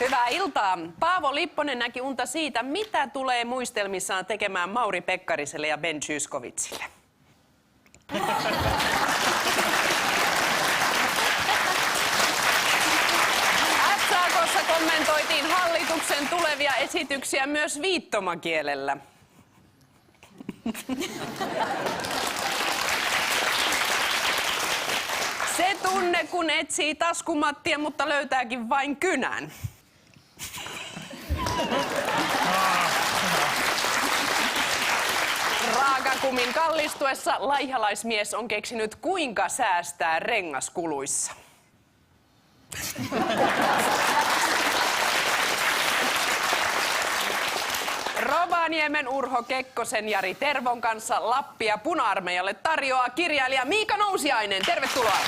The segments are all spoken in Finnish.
Hyvää iltaa. Paavo Lipponen näki unta siitä, mitä tulee muistelmissaan tekemään Mauri Pekkariselle ja Ben Zyskowiczille. SAK:ssa kommentoitiin hallituksen tulevia esityksiä myös viittomakielellä. Se tunne, kun etsii taskumattia, mutta löytääkin vain kynän. Raakakumin kallistuessa laihalaismies on keksinyt, kuinka säästää rengaskuluissa. Rovaniemen Urho Kekkosen Jari Tervon kanssa Lappia Puna-armeijalle tarjoaa kirjailija Miika Nousiainen. Tervetuloa.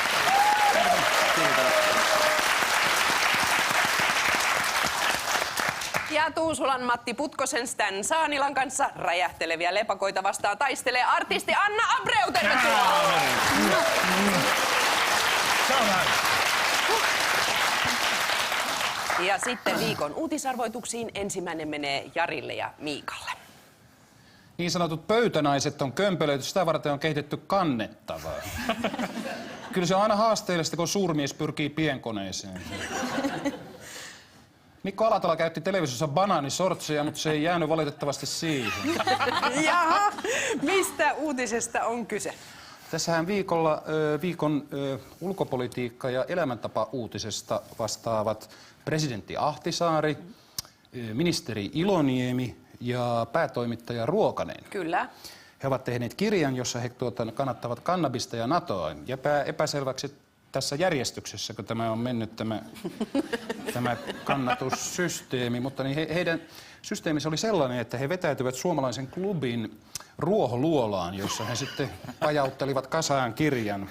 Ja Tuusulan Matti Putkosen Stan Saanilan kanssa räjähteleviä lepakoita vastaan taistelee artisti Anna Abreu. Tervetuloa. Ja sitten viikon uutisarvoituksiin ensimmäinen menee Jarille ja Miikalle. Niin sanotut pöytänaiset on kömpelöity, sitä varten on kehitetty kannettavaa. Kyllä se on aina haasteellista, kun suurmies pyrkii pienkoneeseen. Mikko Alatalo käytti televisiossa banaanisortseja, mutta se ei jäänyt valitettavasti siihen. Jaha, mistä uutisesta on kyse? Tässähän viikon ulkopolitiikka- ja elämäntapa-uutisesta vastaavat presidentti Ahtisaari, ministeri Iloniemi ja päätoimittaja Ruokanen. Kyllä. He ovat tehneet kirjan, jossa he kannattavat kannabista ja NATOa. Jää epäselväksi tässä järjestyksessä, kun tämä on mennyt tämä kannatussysteemi, mutta niin heidän systeemissä oli sellainen, että he vetäytyvät suomalaisen klubin ruoholuolaan, jossa he sitten pajauttelivat kasaan kirjan,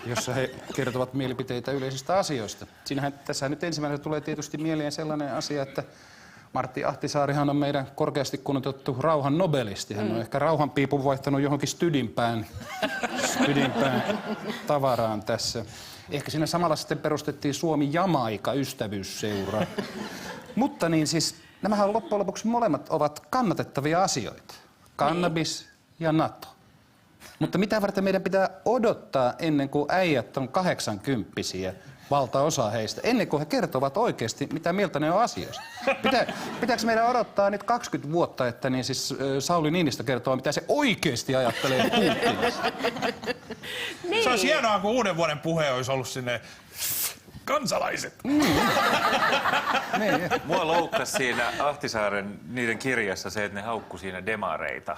jossa he kertovat mielipiteitä yleisistä asioista. Tässä nyt ensimmäisenä tulee tietysti mieleen sellainen asia, että Martti Ahtisaarihan on meidän korkeasti kunnioitettu rauhan nobelisti. Hän on ehkä rauhanpiipun vaihtanut johonkin stydinpään tavaraan tässä. Ehkä siinä samalla sitten perustettiin Suomi-Jamaika-ystävyysseura. Mutta niin siis, nämähän loppujen lopuksi molemmat ovat kannatettavia asioita. Kannabis ja NATO. Mutta mitä varten meidän pitää odottaa ennen kuin äijät on 80-vuotiaita, valtaosa heistä, ennen kuin he kertovat oikeasti, mitä mieltä ne on asioista? Pitääkö meidän odottaa nyt 20 vuotta, että niin siis Sauli Niinistö kertoo, mitä se oikeasti ajattelee Putinista? Niin. Se olisi hienoa, kun uuden vuoden puhe olisi ollut sinne kansalaiset. Mua loukkasi siinä Ahtisaaren niiden kirjassa se, että ne haukku siinä demareita.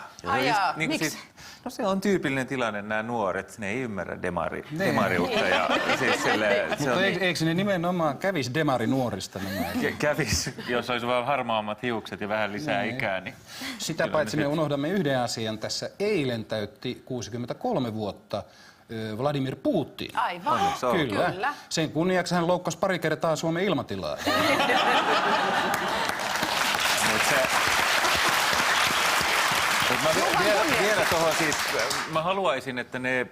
Miksi? Siis, no se on tyypillinen tilanne, nämä nuoret, ne ei ymmärrä demariutta. Ja siis mutta eikö ne nimenomaan kävis demarinuorista? Kävis, jos olisi vaan harmaammat hiukset ja vähän lisää ikää. Niin sitä paitsi me unohdamme yhden asian tässä. Eilen täytti 63 vuotta Vladimir Putin. Aivan. Kyllä. Sen kunniaksi hän loukkasi pari kertaa Suomen ilmatilaa. Vielä tuohon siis, mä haluaisin, että ne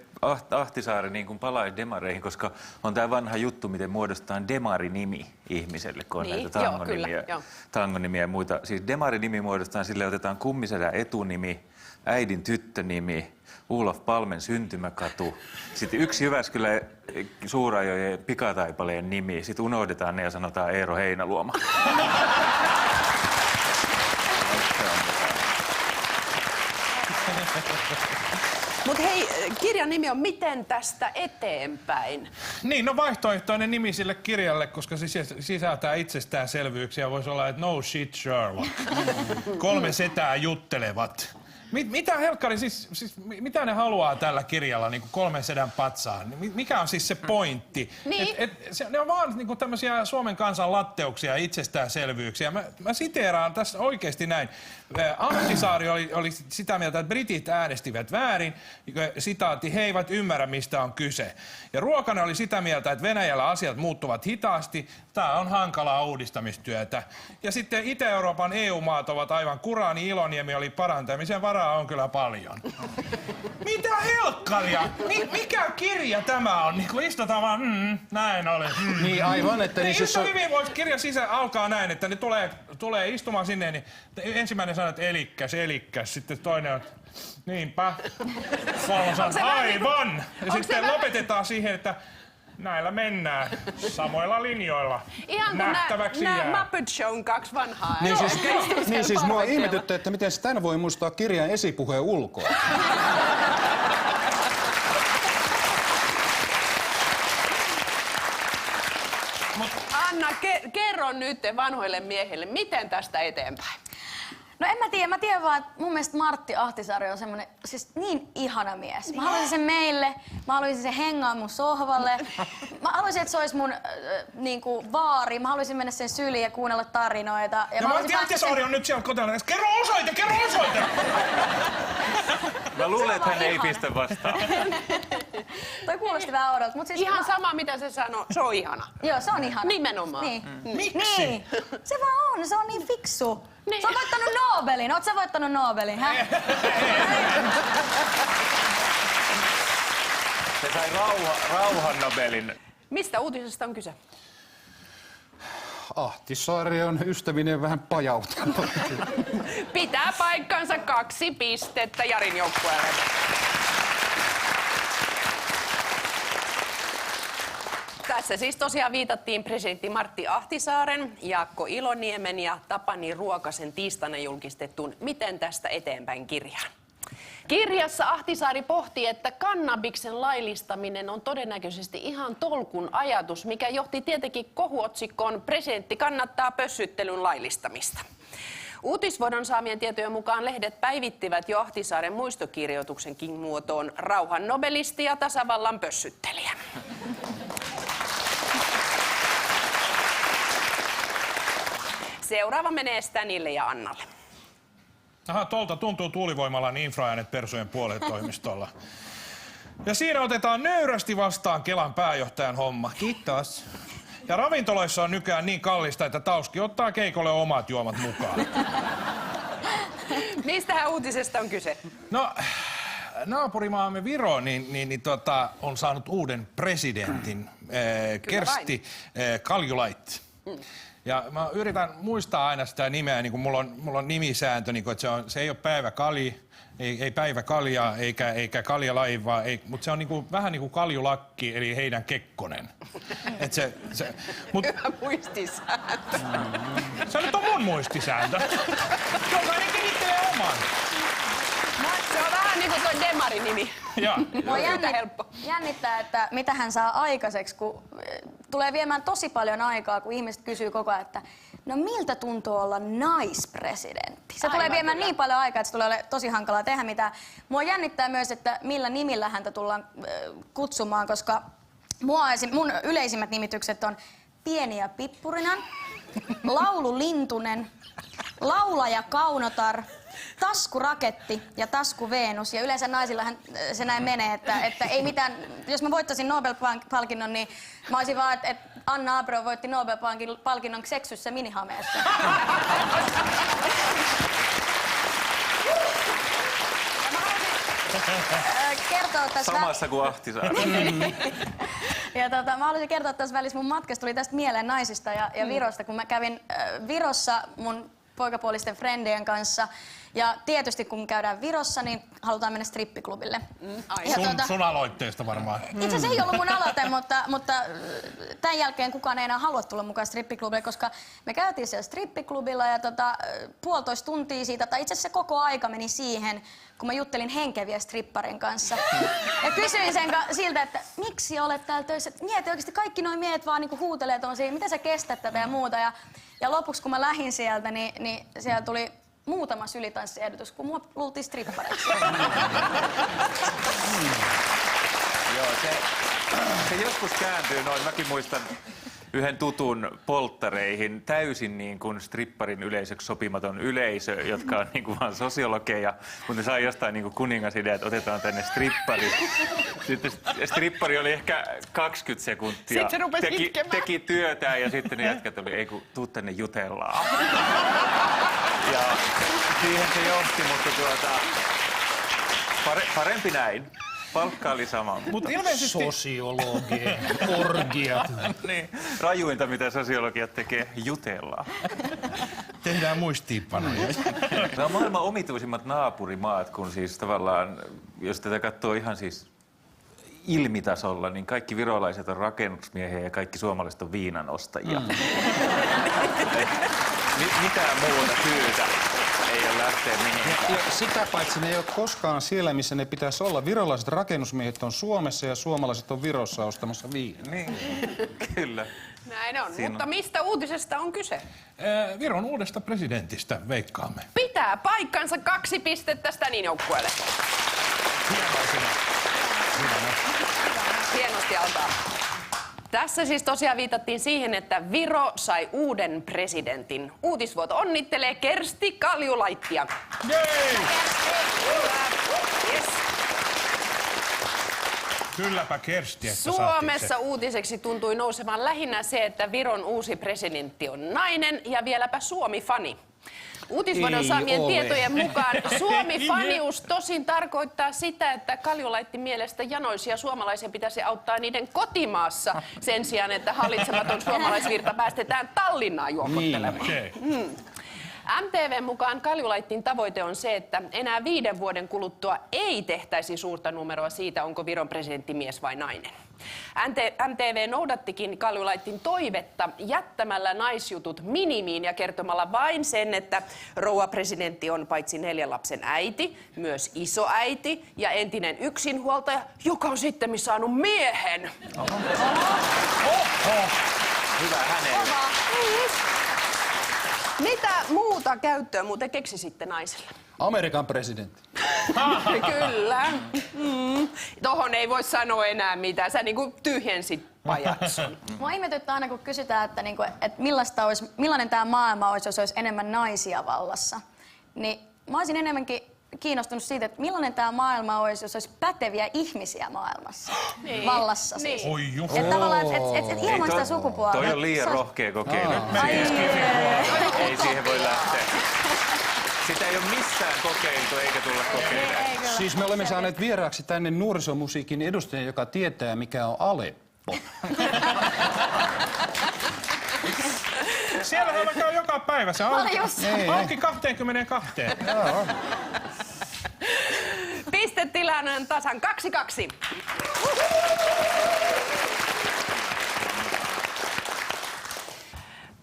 Ahtisaari niin kuin palaisi demareihin, koska on tää vanha juttu, miten muodostetaan demarinimi ihmiselle, kun on niin, näitä tangonimiä ja muita. Siis demarinimi muodostetaan sille, otetaan kummisedän etunimi, äidin tyttönimi, Olof Palmen syntymäkatu, sitten yksi Jyväskylän Suurajojen pikataipaleen nimi, sitten unohdetaan ne ja sanotaan Eero Heinaluoma. Mut hei, kirjan nimi on Miten tästä eteenpäin? Niin, no vaihtoehtoinen nimi sille kirjalle, koska se sisältää itsestäänselvyyksiä. Voisi olla, että no shit Sherlock. 3 setää juttelevat. Mitä helkkari, siis mitä ne haluaa tällä kirjalla, niin kuin 3 sedän patsaan? Mikä on siis se pointti? Niin. Ne on vaan niin kuin tämmöisiä Suomen kansan latteuksia ja itsestäänselvyyksiä. Mä siteeraan tässä oikeasti näin. Ahtisaari oli sitä mieltä, että britit äänestivät väärin. Sitaatti, he eivät ymmärrä, mistä on kyse. Ja Ruokanen oli sitä mieltä, että Venäjällä asiat muuttuvat hitaasti. Tämä on hankalaa uudistamistyötä. Ja sitten Itä-Euroopan EU-maat ovat aivan kuraan, niin Iloniemi oli parantamisen varaa on kyllä paljon. Mitä helkkaria? Mikä kirja tämä on? Niin kun istutaan vaan, näin oli. Niin aivan, että niin siis Yhtä hyvin voisi kirja sisään alkaa näin, että ne tulee istumaan sinne, niin ensimmäinen sanoo, että elikkäs, sitten toinen on, niinpä. Kolmas on, aivan! Ja sitten lopetetaan siihen, että näillä mennään samoilla linjoilla. Ihan kuin nähtäväksi nää jää. Muppet Shown 2 vanhaa. Niin siis mua ihmetyttää, että miten tän voi muistaa kirjan esipuheen ulkoa. Anna, kerro nyt vanhoille miehille, miten tästä eteenpäin? No en mä tiedä. Mä tiedän vaan, että mun mielestä Martti Ahtisaari on semmonen siis niin ihana mies. Mä haluaisin sen meille, mä haluaisin sen hengaa mun sohvalle. Mä haluaisin, että se olisi mun niinku vaari. Mä haluaisin mennä sen syliin ja kuunnella tarinoita. Ja Martti Ahtisaari on nyt siellä kotona. Kerro osoite! Mä luulen, että hän ei ihana. pistä vastaan. Toi kuulosti vähän oudolta, mut siis... Ihan sama mitä se sanoo, se on ihana. Joo, se on ihana. Nimenomaan. Niin. Miksi? Niin. Se vaan on, se on niin fiksu. Niin. Se on voittanut Nobelin. Oot sä voittanut Nobelin, hä? Se sai rauhan Nobelin. Mistä uutisesta on kyse? Ahtisaari on ystävinen vähän pajautunut. Pitää paikkansa 2 pistettä Jarin joukkueelle. Tässä siis tosiaan viitattiin presidentti Martti Ahtisaaren, Jaakko Iloniemen ja Tapani Ruokasen tiistaina julkistettuun Miten tästä eteenpäin -kirjaan. Kirjassa Ahtisaari pohti, että kannabiksen laillistaminen on todennäköisesti ihan tolkun ajatus, mikä johti tietenkin kohuotsikkoon Presidentti kannattaa pössyttelyn laillistamista. Uutisvuodon saamien tietojen mukaan lehdet päivittivät jo Ahtisaaren muistokirjoituksenkin muotoon rauhan nobelisti ja tasavallan pössyttelijä. Seuraava menee Stanille ja Annalle. Aha, tuolta tuntuu tuulivoimalan infraäänet persujen puoletoimistolla. Ja siinä otetaan nöyrästi vastaan Kelan pääjohtajan homma. Kiitos. Ja ravintoloissa on nykyään niin kallista, että Tauski ottaa keikolle omat juomat mukaan. Mistähän uutisesta on kyse? No, naapurimaamme Viro on saanut uuden presidentin, Kersti Kaljulait. Ja mä yritän muistaa aina sitä nimeä, niin kuin mulla on nimisääntö, niin kuin, että se ei ole Päivä Kali, ei Päivä Kalja eikä Kalja Laiva, mutta se on niin kuin, vähän niin kuin Kaljulakki, eli heidän Kekkonen. Hyvä muistisääntö. Se nyt on mun muistisääntö. Jokainen kehittelee oman. Se on vähän niin kuin tuo Demari-nimi. Mua helppo. jännittää, että mitä hän saa aikaiseksi, kun tulee viemään tosi paljon aikaa, kun ihmiset kysyy koko ajan, että no miltä tuntuu olla naispresidentti? Se tulee viemään niin paljon aikaa, että se tulee olemaan tosi hankalaa tehdä mitään. Mua jännittää myös, että millä nimillä häntä tullaan kutsumaan, koska mun yleisimmät nimitykset on Pieni ja Pippurinan, Laulu Lintunen, Laulaja Kaunotar, Taskuraketti ja Tasku Venus. Ja yleensä naisillahan se näin menee, että ei mitään, jos mä voittaisin Nobel-palkinnon, niin mä olisin vaan, että Anna Abreu voitti Nobel-palkinnon seksyssä minihameessa. Samassa kuin Ahtisaari. Ja mä haluaisin kertoa tässä välissä, mun matkasta tuli tästä mieleen naisista ja Virosta, kun mä kävin Virossa mun poikapuolisten frendien kanssa. Ja tietysti kun käydään Virossa, niin halutaan mennä strippiklubille. Sun aloitteesta varmaan. Itse asiassa ei ollut mun aloite, mutta tämän jälkeen kukaan ei enää halua tulla mukaan strippiklubille, koska me käytiin siellä strippiklubilla ja 1,5 tuntia siitä, tai itse asiassa koko aika meni siihen, kun mä juttelin henkeviä stripparin kanssa. Ja kysyin siltä, että miksi olet täällä töissä? Mieti oikeasti, kaikki nuo miehet vaan niinku huutelee tommosia, miten sä kestät tätä ja muuta. Ja lopuksi kun mä lähdin sieltä, niin siellä tuli muutama sylitanssiehdotus, kun mua luultiin strippareiksi. Joo, se joskus kääntyy noin. Mäkin muistan yhden tutun polttareihin täysin niin kuin stripparin yleisöksi sopimaton yleisö, jotka on niin kuin vaan sosiologeja, mutta ne sai jostain niin kuin kuningasidea, että otetaan tänne strippari. Sitten strippari oli ehkä 20 sekuntia. Sitten se rupesi itkemään. Teki työtään ja sitten ne jätkät oli, ei kun tuu tänne jutellaan. Ja siihen se johti, mutta Parempi näin. Palkka oli sama. Mutta ilmeisesti... Sosiologi, orgiat. Niin. Rajuinta, mitä sosiologiat tekee, jutellaan. Tehdään muistiinpanoja. Nämä on maailman omituisimmat naapurimaat, kun siis tavallaan, jos tätä katsoo ihan siis ilmitasolla, niin kaikki virolaiset on rakennusmiehiä ja kaikki suomalaiset on viinanostajia. Mitään muuta syytä ei ole lähteä mihinkään. Ja sitä paitsi ne ei ole koskaan siellä, missä ne pitäisi olla. Virolaiset rakennusmiehet on Suomessa ja suomalaiset on Virossa ostamassa viinaa. Niin, kyllä. Näin on. Siinä Mutta on. mistä uutisesta on kyse? Viron uudesta presidentistä veikkaamme. Pitää paikkansa 2 pistettä Stanin joukkueelle. Hienosti alkaa. Tässä siis tosiaan viitattiin siihen, että Viro sai uuden presidentin. Uutisvuoto onnittelee Kersti Kaljulaittia. Jei! Yes. Kylläpä Kersti, että Suomessa saatiin uutiseksi tuntui nousemaan lähinnä se, että Viron uusi presidentti on nainen ja vieläpä Suomi-fani. Uutisvuodon Ei saamien ole. tietojen mukaan Suomi-fanius tosin tarkoittaa sitä, että Kaljulaitin mielestä janoisia suomalaisia pitäisi auttaa niiden kotimaassa sen sijaan, että hallitsematon suomalaisvirta päästetään Tallinnaan juopottelemaan. Okei. MTVn mukaan Kaljulaittin tavoite on se, että enää 5 vuoden kuluttua ei tehtäisi suurta numeroa siitä, onko Viron presidentti mies vai nainen. MTV noudattikin Kaljulaittin toivetta jättämällä naisjutut minimiin ja kertomalla vain sen, että rouva presidentti on paitsi 4 lapsen äiti, myös isoäiti ja entinen yksinhuoltaja, joka on sittemmin saanut miehen. Hyvä hänelle. Mitä muuta käyttöä muuten keksisitte naiselle? Amerikan presidentti. Kyllä. Tohon ei voi sanoa enää mitään. Sä niinku tyhjensit pajatson. Mua ihmetyttää aina, kun kysytään, että, millainen tämä maailma olisi, jos olisi enemmän naisia vallassa. Niin mä olisin enemmänkin kiinnostunut siitä, että millainen tämä maailma olisi, jos olisi päteviä ihmisiä maailmassa. Vallassa siis. Niin. Oi juhu. Että tavallaan, et ilman sitä sukupuolta. Toi on liian se olisi- rohkea kokeilu. Ei siihen voi lähteä. Sitä ei ole missään kokeiltu eikä tulla kokeilemaan. Ei kyllä. Siis me olemme saaneet vieraaksi tänne nuorisomusiikin edustajan, joka tietää, mikä on Aleppo. Siellähän mä käyn joka päivä. Se on auki 22. Joo. Pistetilanne on tasan 2-2.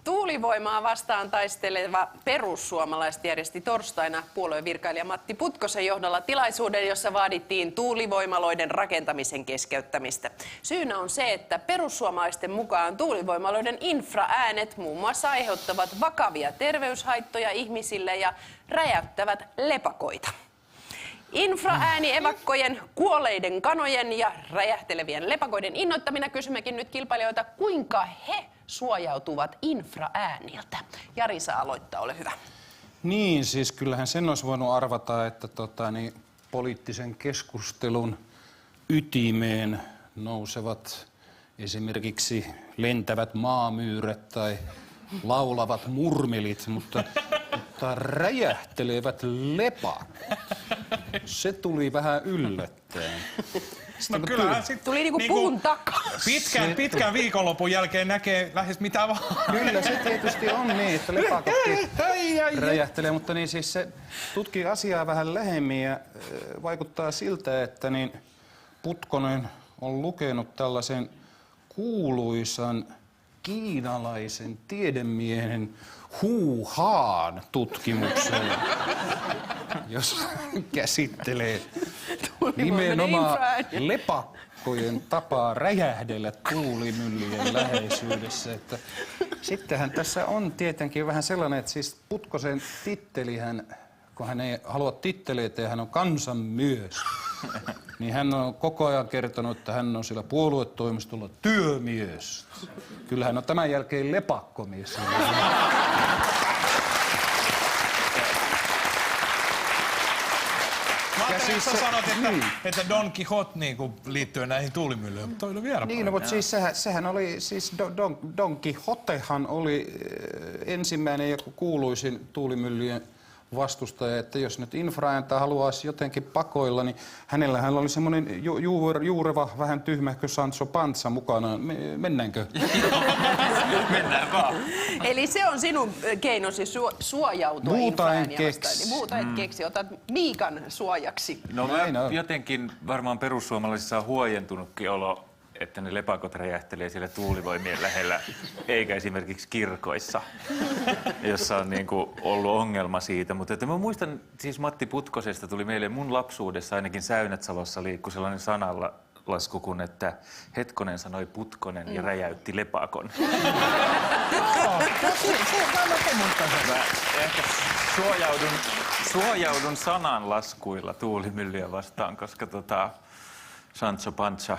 Tuulivoimaa vastaan taisteleva perussuomalaiset järjesti torstaina puolueen virkailija Matti Putkosen johdolla tilaisuuden, jossa vaadittiin tuulivoimaloiden rakentamisen keskeyttämistä. Syynä on se, että perussuomalaisten mukaan tuulivoimaloiden infraäänet muun muassa aiheuttavat vakavia terveyshaittoja ihmisille ja räjäyttävät lepakoita. Infraäänievakkojen, kuolleiden kanojen ja räjähtelevien lepakoiden innoittamina kysymmekin nyt kilpailijoita, kuinka he suojautuvat infraääniltä. Jari saa aloittaa, ole hyvä. Niin, siis kyllähän sen olisi voinut arvata, että poliittisen keskustelun ytimeen nousevat esimerkiksi lentävät maamyyrät tai laulavat murmelit, mutta räjähtelevät lepakot, se tuli vähän yllättäen. No kyllähän sit Tuli niinku puun takaa. Pitkän viikonlopun jälkeen näkee lähes mitä vaan. Kyllä se tietysti on niin, että lepakotkin räjähtelee, mutta niin siis se tutkii asiaa vähän lähemmin ja vaikuttaa siltä, että niin Putkonen on lukenut tällaisen kuuluisan kiinalaisen tiedemiehen Hu Haan tutkimuksen, jos käsittelee nimenomaan lepakkojen tapaa räjähdellä tuulimyllyjen läheisyydessä. Että sittenhän tässä on tietenkin vähän sellainen, että siis Putkosen tittelihän, kun hän ei halua titteleitä ja hän on kansanmies, niin hän on koko ajan kertonut, että hän on siellä puoluetoimistolla työmies. Kyllä hän on tämän jälkeen lepakkomies. Mä ajattelin, että sä sanot, että, niin. että Don Quixote niinku liittyy näihin tuulimyllyihin, mutta toi oli vielä Niin, no, mutta siis sehän oli, siis Don Quixotehan oli ensimmäinen ja kuuluisin tuulimyllyjen vastustaja, että jos nyt infraääntä haluaisi jotenkin pakoilla, niin hänellähän oli semmoinen juureva, vähän tyhmähkö Sancho Panza mukana. Mennäänkö? Mennään vaan. Eli se on sinun keinosi suojautua Muuta en infraääniä vastaan. keksi. Niin muuta et keksi, otat Miikan suojaksi. No Näin on. jotenkin varmaan perussuomalaisissa on huojentunutkin olo, että ne lepakot räjähtelee siellä tuulivoimien lähellä, eikä esimerkiksi kirkoissa, jossa on niinku ollut ongelma siitä. Mutta että mä muistan, siis Matti Putkosesta tuli meille mun lapsuudessa, ainakin Säynät-Salossa liikkui sellainen sananlasku, kun että Hetkonen sanoi Putkonen ja räjäytti lepakon. Mä ehkä suojaudun sananlaskuilla tuulimyllyä vastaan, koska Sancho Panza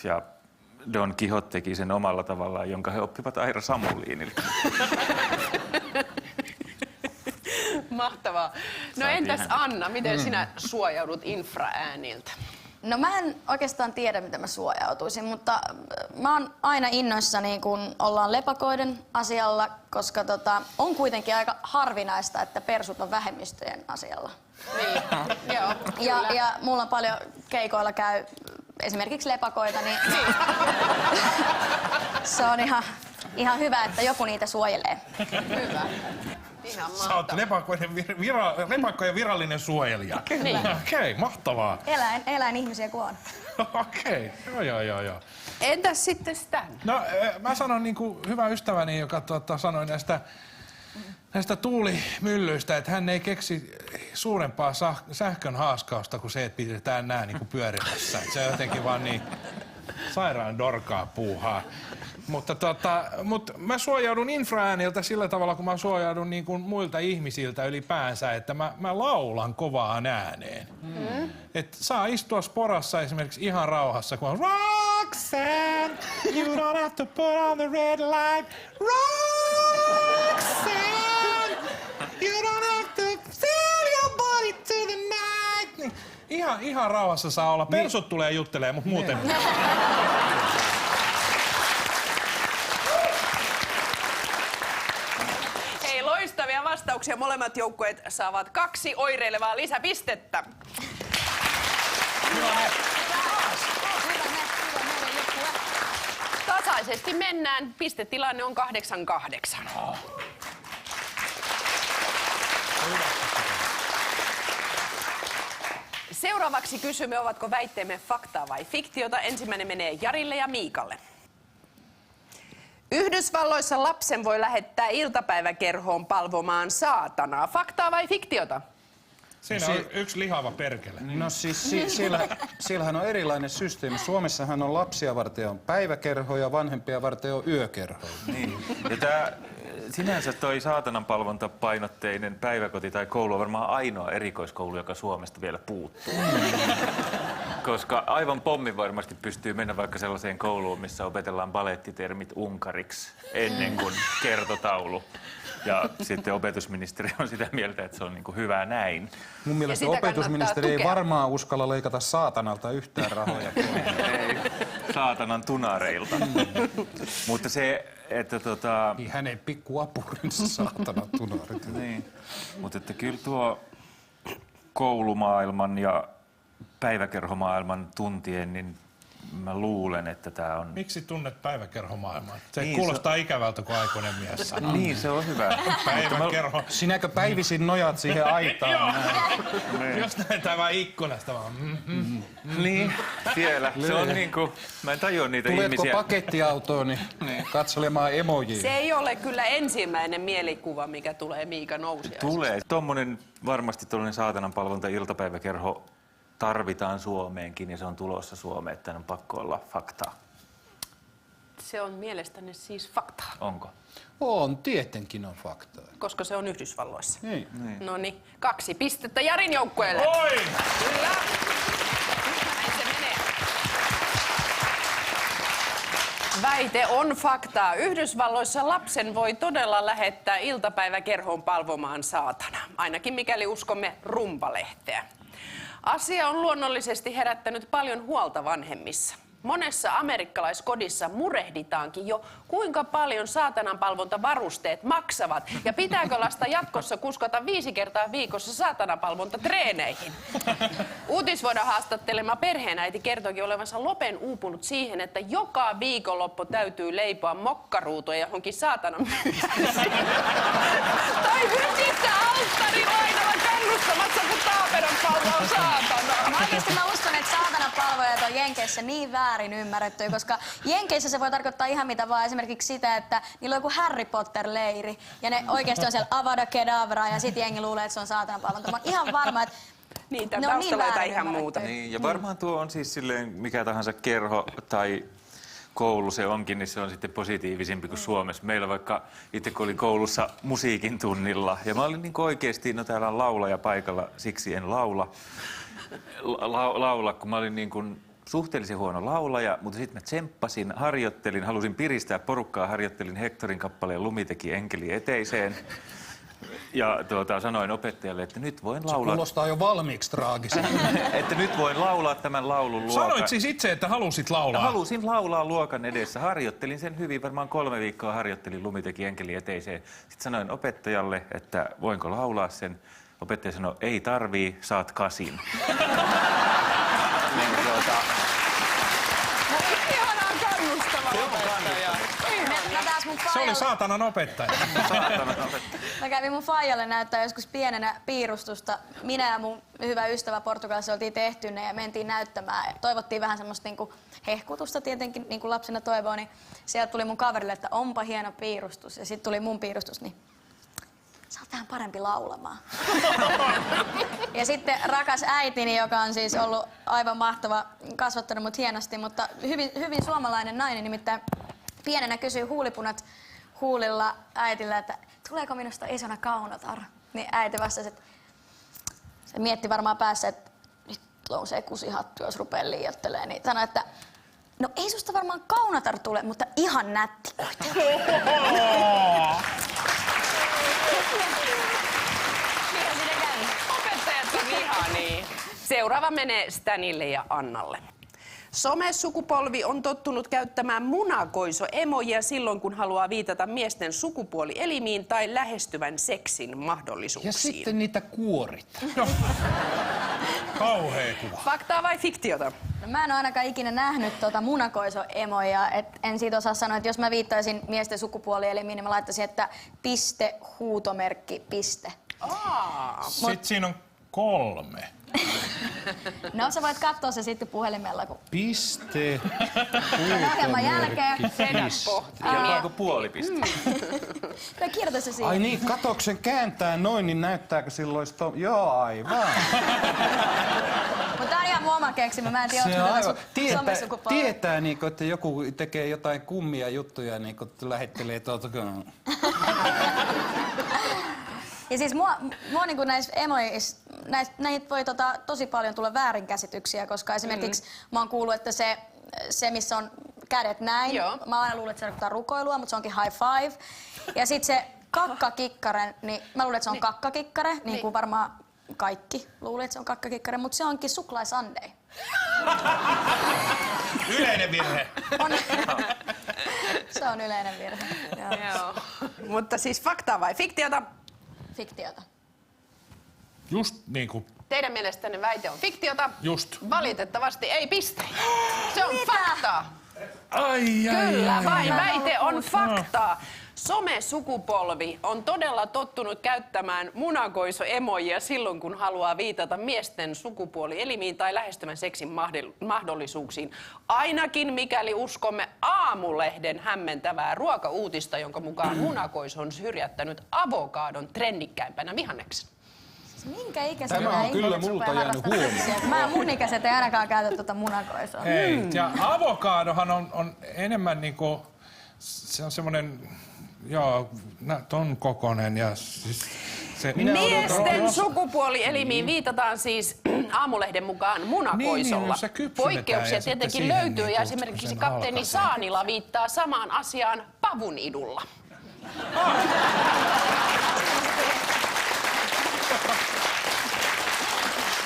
ja Don Quixote teki sen omalla tavallaan, jonka he oppivat Aira Samuliinilta. Mahtavaa. No entäs Anna, miten sinä suojaudut infraääniltä? No mä en oikeastaan tiedä, miten mä suojautuisin, mutta mä oon aina innoissani, kun ollaan lepakoiden asialla, koska on kuitenkin aika harvinaista, että persut on vähemmistöjen asialla. Niin, joo. Ja mulla on paljon keikoilla käy esimerkiksi lepakoita, niin se on ihan hyvä, että joku niitä suojelee. Hyvä. Ihan Sä oot lepakkojen virallinen suojelija. Kyllä. Okei, mahtavaa. Eläin ihmisiä kuin on. Okei, joo. Entäs sitten Stan? No mä sanon niinku hyvä ystäväni, joka sanoi näistä tuulimyllyistä, että hän ei keksi suurempaa sähkön haaskausta kuin se, että pidetään nää niinku pyörimässä. Et se on jotenkin vaan niin sairaan dorkaa puuhaa. Mutta mä suojaudun infraääniltä sillä tavalla, kun mä suojaudun niin kuin muilta ihmisiltä ylipäänsä, että mä laulan kovaan ääneen. Et saa istua sporassa esimerkiksi ihan rauhassa, kun on Roxanne, you don't have to put on the red light. Roxanne, you don't have to sell your body to the night. Niin, ihan rauhassa saa olla. Persut tulee juttelee, mutta muuten... Loistavia vastauksia. Molemmat joukkueet saavat 2 oireilevaa lisäpistettä. Tasaisesti mennään. Pistetilanne on 8-8. Seuraavaksi kysymme, ovatko väitteemme faktaa vai fiktiota. Ensimmäinen menee Jarille ja Miikalle. Yhdysvalloissa lapsen voi lähettää iltapäiväkerhoon palvomaan saatanaa. Faktaa vai fiktiota? Siinä on yksi lihava perkele. No siis siellähän on erilainen systeemi. Suomessahan on lapsia varten on päiväkerho ja vanhempia varten on yökerho. Niin. Ja sinänsä toi saatananpalvontapainotteinen päiväkoti tai koulu on varmaan ainoa erikoiskoulu, joka Suomesta vielä puuttuu. Koska aivan pommin varmasti pystyy mennä vaikka sellaiseen kouluun, missä opetellaan balettitermit unkariksi ennen kuin kertotaulu. Ja sitten opetusministeri on sitä mieltä, että se on niin kuin hyvä näin. Mun mielestä opetusministeri ei varmaan uskalla leikata saatanalta yhtään rahoja. Ei, saatanan tunareilta. Mutta se, että Niin hänen pikku apurinsa saatanan tunarit. Niin. Mutta että kyllä tuo koulumaailman ja päiväkerhomaailman tuntien, niin mä luulen, että tää on... Miksi tunnet päiväkerhomaailman? Se Niin, kuulostaa ikävältä, kun aikuinen mies sanoo. Niin, se on hyvä. Päiväkerho. Sinäkö päivisin nojat siihen aitaan? Jos näetään vaan ikkunasta vaan. Niin, siellä. Se on niinku... Mä en tajua niitä Tuletko ihmisiä. pakettiautoon katselemaan emojia? Se ei ole kyllä ensimmäinen mielikuva, mikä tulee Miika Nousiaisesta. Tulee. Tommonen varmasti tollainen saatananpalvonta iltapäiväkerho tarvitaan Suomeenkin ja se on tulossa Suomeen, että on pakko olla faktaa. Se on mielestäni siis faktaa, Onko? On, tietenkin on faktaa. koska se on Yhdysvalloissa. Niin. No niin, 2 pistettä Jarin joukkueelle. Oi! Kyllä. Näin se menee. Väite on faktaa. Yhdysvalloissa lapsen voi todella lähettää iltapäiväkerhoon palvomaan saatana, ainakin mikäli uskomme Rumpalehteä. Asia on luonnollisesti herättänyt paljon huolta vanhemmissa. monessa amerikkalaiskodissa murehditaankin jo, kuinka paljon saatananpalvontavarusteet maksavat ja pitääkö lasta jatkossa kuskata 5 kertaa viikossa saatananpalvontatreeneihin. Uutisvuodon haastattelema perheenäiti kertoikin olevansa lopen uupunut siihen, että joka viikonloppu täytyy leipoa mokkaruutoja johonkin saatanan tai hytissä alttarilainalla kannustamassa, kun taaperon palvo on saatana. Oikeesti mä uskon, että saatanapalvojat on Jenkeissä niin väärin ymmärretty, koska Jenkeissä se voi tarkoittaa ihan mitä vaan. Esimerkiksi sitä, että niillä on joku Harry Potter-leiri ja ne oikeesti on siellä Avada Kedavra ja sit jengi luulee, että se on saatanapalvonta. Mä oon ihan varma, että Niitä ne on niin taustalla väärin ihan muuta. Niin, ja varmaan tuo on siis silleen mikä tahansa kerho tai koulu se onkin, niin se on sitten positiivisempi kuin Suomessa. Meillä vaikka itse kun olin koulussa musiikin tunnilla ja mä olin niin oikeesti, no täällä on laulaja paikalla, siksi en laula, kun mä olin niin kuin suhteellisen huono laulaja, mutta sitten mä tsemppasin, harjoittelin, halusin piristää porukkaa, harjoittelin Hectorin kappaleen Lumi teki enkeli eteiseen. Ja sanoin opettajalle, että nyt voin laulaa. Se kuulostaa jo valmiiksi traagiselta. Että nyt voin laulaa tämän laulun luokan. Sanoit siis itse, että halusit laulaa? Halusin laulaa luokan edessä. Harjoittelin sen hyvin, varmaan 3 viikkoa harjoittelin Lumi teki enkeli eteiseen. Sitten sanoin opettajalle, että voinko laulaa sen. Opettaja sanoi, ei tarvii, saat 8. Ihanaa kannustava opettaja. Se oli saatanan opettaja. Mä kävin mun faijalle näyttää joskus pienenä piirustusta. Minä ja mun hyvä ystävä Portugalissa oltiin tehty ne ja mentiin näyttämään. Toivottiin vähän semmoista niinku hehkutusta tietenkin, niin kuin lapsena toivoo. Niin sieltä tuli mun kaverille, että onpa hieno piirustus. Ja sitten tuli mun piirustus, niin sä oot vähän parempi laulamaan. Ja sitten rakas äitini, joka on siis ollut aivan mahtava, kasvattanut mut hienosti, mutta hyvin suomalainen nainen, nimittäin pienenä kysyy huulipunat huulilla äitillä, että tuleeko minusta isona kaunotar? Niin äiti vastasi, että se mietti varmaan päässä, että nyt nousee kusihattu, jos rupeaa liioittelemaan. Niin sanoi, että no ei susta varmaan kaunotar tule, mutta ihan nätti. Opettajat on ihania. Seuraava menee Stanille ja Annalle. Somesukupolvi on tottunut käyttämään munakoiso-emojia silloin, kun haluaa viitata miesten sukupuolielimiin tai lähestyvän seksin mahdollisuuksiin. Ja sitten niitä kuorit. No. Kauhea kuva. Faktaa vai fiktiota? No, mä en ole ainakaan ikinä nähnyt munakoiso-emoja. En siitä osaa sanoa, että jos mä viittaisin miesten sukupuolielimiin, niin mä laittaisin, että piste, huutomerkki, piste. Sitten siinä on 3. No sä voit katsoa se sitten puhelimella, kun Piste. ohjelman jälkeen. Kelpaako puoli piste? Kyllä kirjoita se siihen. Ai niin, katoksen kääntää noin, niin näyttääkö silloin Joo, aivan. Mutta tää on ihan mun oma keksimä. Mä en tiedä, Se on onko aivan. tätä somesukupolvea. Tietää, niinku, että joku tekee jotain kummia juttuja, niinku, lähettelee tuolta. Ja siis mua niinku näissä emoissa, näitä voi tosi paljon tulla väärinkäsityksiä, koska esimerkiksi mä oon kuullut, että se missä on kädet näin, Joo. mä aina luulen, että se tarkoittaa rukoilua, mutta se onkin high five. Ja sit se kakkakikkare, niin mä luulen, että se on kakkakikkare, niin kuin varmaan kaikki luulee, että se on kakkakikkare, mutta se onkin suklaisandei. Yleinen virhe. Se on yleinen virhe. Joo. Mutta siis faktaa vai fiktiota? Fiktiota. Just niin kuin. Teidän mielestänne väite on fiktiota. Just. Valitettavasti ei piste. Se on faktaa. Kyllä, vain väite on faktaa. Somesukupolvi on todella tottunut käyttämään munakoiso-emojia silloin, kun haluaa viitata miesten sukupuolielimiin tai lähestyvän seksin mahdollisuuksiin. Ainakin mikäli uskomme Aamulehden hämmentävää ruokauutista, jonka mukaan munakoiso on syrjättänyt avokadon trendikkäimpänä vihanneksena. Minkä ikäiset Tämä on kyllä multa jäänyt huomioon. Mun ikäiset ei ainakaan käytä tuota munakoisoa. Ei. Ja avokadohan on enemmän niinku, se on semmoinen, joo, ton kokonen ja siis se... Miesten sukupuolielimiin viitataan siis Aamulehden mukaan munakoisolla. Niin, se kypsennetään Poikkeuksia ja sitten tietenkin siihen löytyy niinku ja esimerkiksi sen kapteeni halkaisee. Saanila viittaa samaan asiaan pavunidulla.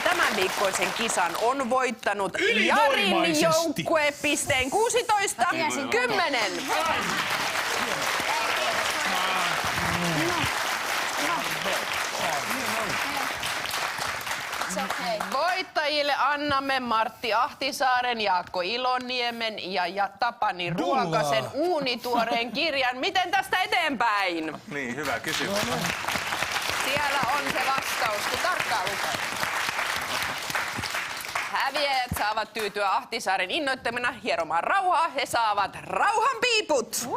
Tämän viikon viikkoisen kisan on voittanut Jarin Ylivoimaisesti. joukkue pisteen 16-10. Voittajille annamme Martti Ahtisaaren, Jaakko Iloniemen ja Tapani Ruokasen uunituoreen kirjan. Miten tästä eteenpäin? Niin, hyvä kysymys. Siellä on se vastaus, kun tarkkaan lukee. Häviäjät saavat tyytyä Ahtisaaren innoittamina hieromaan rauhaa. He saavat rauhanpiiput.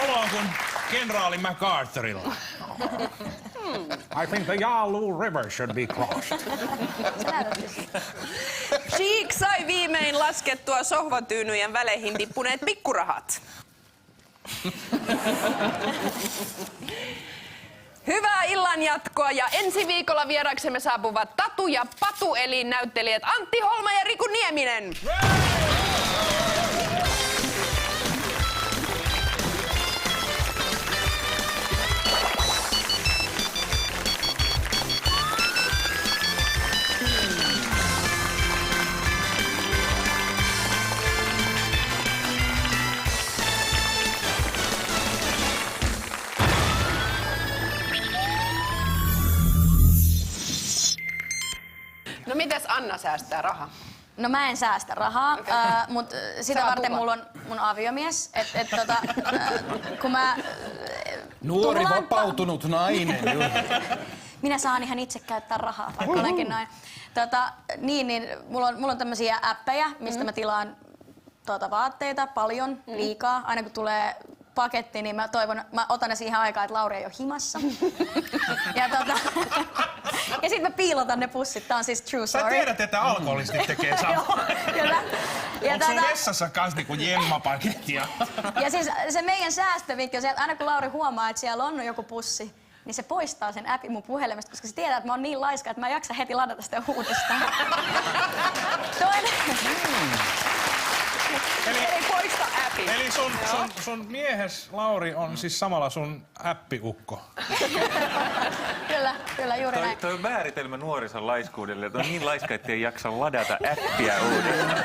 Olo on kuin kenraali MacArthurilla. I think the Yalu River should be crossed. Cheek sai viimein laskettua sohvatyynyjen väleihin tippuneet pikkurahat. Hyvää illan jatkoa ja ensi viikolla vieraksemme saapuvat Tatu ja Patu eli näyttelijät Antti Holma ja Riku Nieminen. No mites Anna säästää rahaa? No mä en säästä rahaa, mutta sitä varten mulla on mun aviomies. Kun mä... Nuori tuhlaan- vapautunut nainen. Minä saan ihan itse käyttää rahaa, vaikka olenkin noin. Niin, mulla on tämmöisiä appeja, mistä mä tilaan vaatteita paljon, liikaa. Aina kun tulee paketti, niin mä otan ne siihen aikaan, että Lauri ei ole himassa. Ja sit mä piilotan ne pussit. Tää on siis true Sä story. tiedät, että alkoholistit tekee samaa. Joo, kyllä. Ja Onko sun vessassa kans niinku jemmapakettia? Ja siis se meidän säästövinkki on se, että aina kun Lauri huomaa, että siellä on joku pussi, niin se poistaa sen appin mun puhelimesta, koska se tietää, että mä oon niin laiska, että mä en jaksa heti ladata sitä uudestaan. Toinen. Eli poista appi. Eli sun miehes Lauri on siis samalla sun appiukko. Kyllä, juuri näin. Toi on määritelmä nuorison laiskuudelle, että on niin laiska, ettei jaksa ladata appia uudestaan.